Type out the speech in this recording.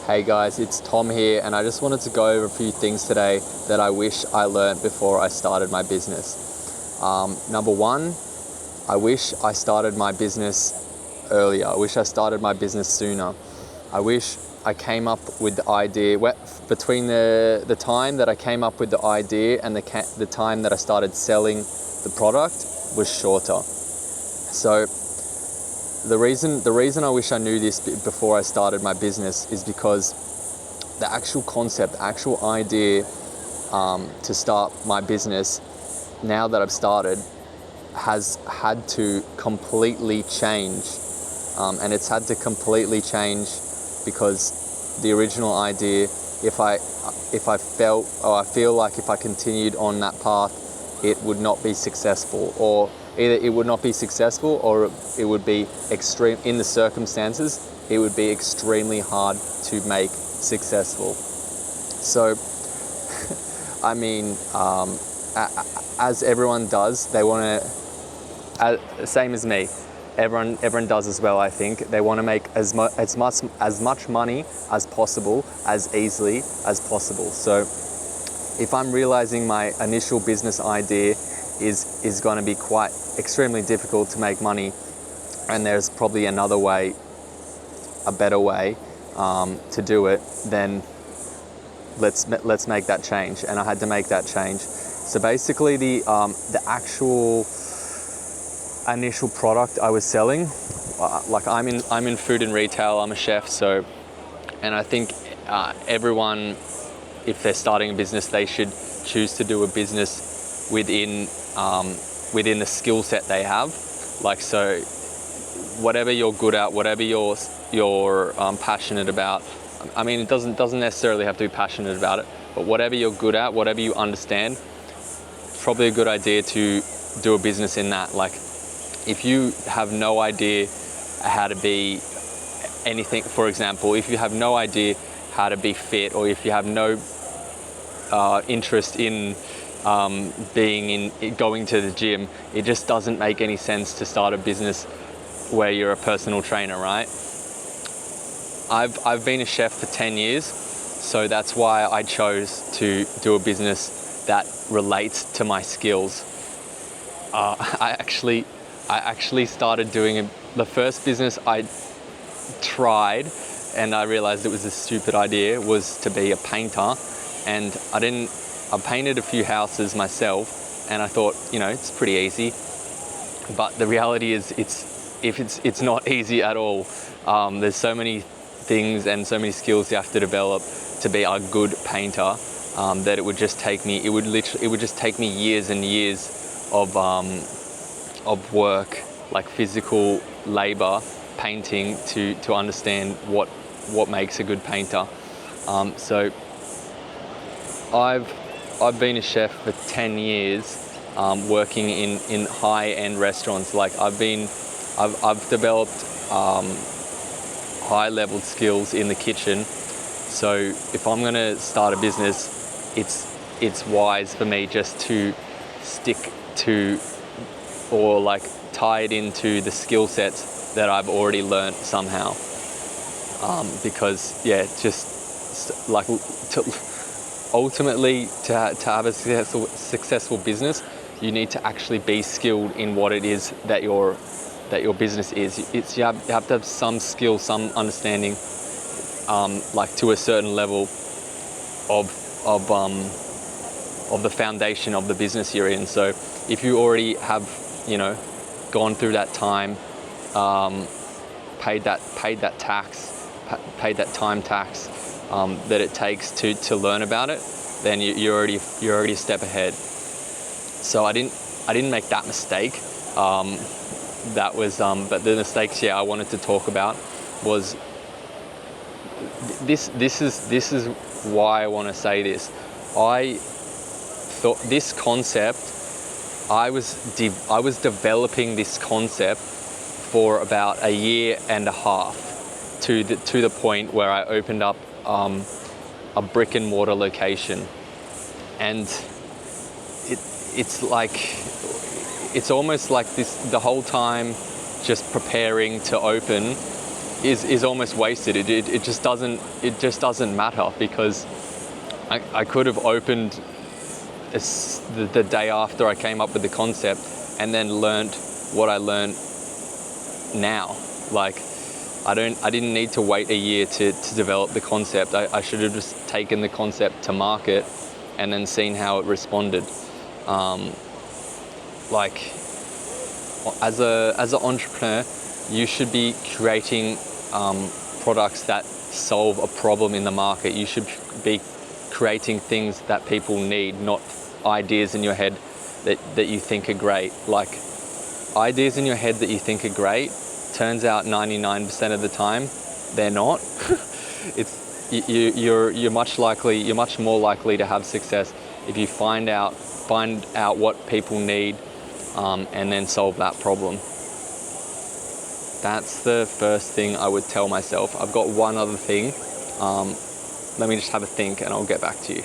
Hey guys, it's Tom here, and I just wanted to go over a few things today that I wish I learned before I started my business. Number one, I wish I started my business earlier. I wish I started my business sooner. I wish I came up with the idea, between the time that I came up with the idea and the time that I started selling the product was shorter. So the reason I wish I knew this before I started my business is because the actual concept, the actual idea to start my business, now that I've started, has had to completely change. And it's had to completely change because the original idea, if I felt, or I feel like if I continued on that path, it would not be successful, or either it would not be successful or it would be extreme in the circumstances. It would be extremely hard to make successful. So, I mean, as everyone does, they want to, same as me. Everyone does as well. I think they want to make as much money as possible, as easily as possible. So, if I'm realizing my initial business idea is going to be quite extremely difficult to make money, and there's probably another way, a better way to do it, then let's make that change. And I had to make that change. So basically, the actual initial product I was selling, like I'm in food and retail. I'm a chef, so, and I think everyone, if they're starting a business, they should choose to do a business within the skill set they have. Like, so whatever you're good at, whatever you're passionate about. I mean, it doesn't necessarily have to be passionate about it, but whatever you're good at, whatever you understand, it's probably a good idea to do a business in that. Like, if you have no idea how to be anything, for example, if you have no idea how to be fit, or if you have no interest in going to the gym, it just doesn't make any sense to start a business where you're a personal trainer, right? I've been a chef for 10 years, so that's why I chose to do a business that relates to my skills. I actually started doing the first business I tried, and I realized it was a stupid idea, was to be a painter. And I painted a few houses myself, and I thought, it's pretty easy. But the reality is it's not easy at all. There's so many things and so many skills you have to develop to be a good painter, that it would just take me years and years of work, like physical labor, painting, to understand what makes a good painter. So I've been a chef for 10 years, working in high-end restaurants. Like, I've developed high-level skills in the kitchen. So if I'm going to start a business, it's wise for me just to stick to, or like tie it into the skill sets that I've already learned somehow. Because just like ultimately to have a successful business, you need to actually be skilled in what it is that your business is. You have to have some skill, some understanding, like to a certain level of the foundation of the business you're in. So if you already have, gone through that time, paid that time tax that it takes to learn about it, then you're already a step ahead. So I didn't make that mistake. That was but the mistakes I wanted to talk about was this is why I want to say this. I thought this concept, I was developing this concept for about a year and a half, to the point where I opened up a brick and mortar location. And it's almost like this, the whole time just preparing to open, is almost wasted. It just doesn't matter, because I could have opened the day after I came up with the concept and then learned what I learned now. Like, I didn't need to wait a year to develop the concept. I should have just taken the concept to market and then seen how it responded. Like, as an entrepreneur, you should be creating products that solve a problem in the market. You should be creating things that people need, not ideas in your head that you think are great. Like, ideas in your head that you think are great, turns out 99% of the time they're not. You're much more likely to have success if you find out what people need, and then solve that problem. That's the first thing I would tell myself. I've got one other thing. Let me just have a think and I'll get back to you.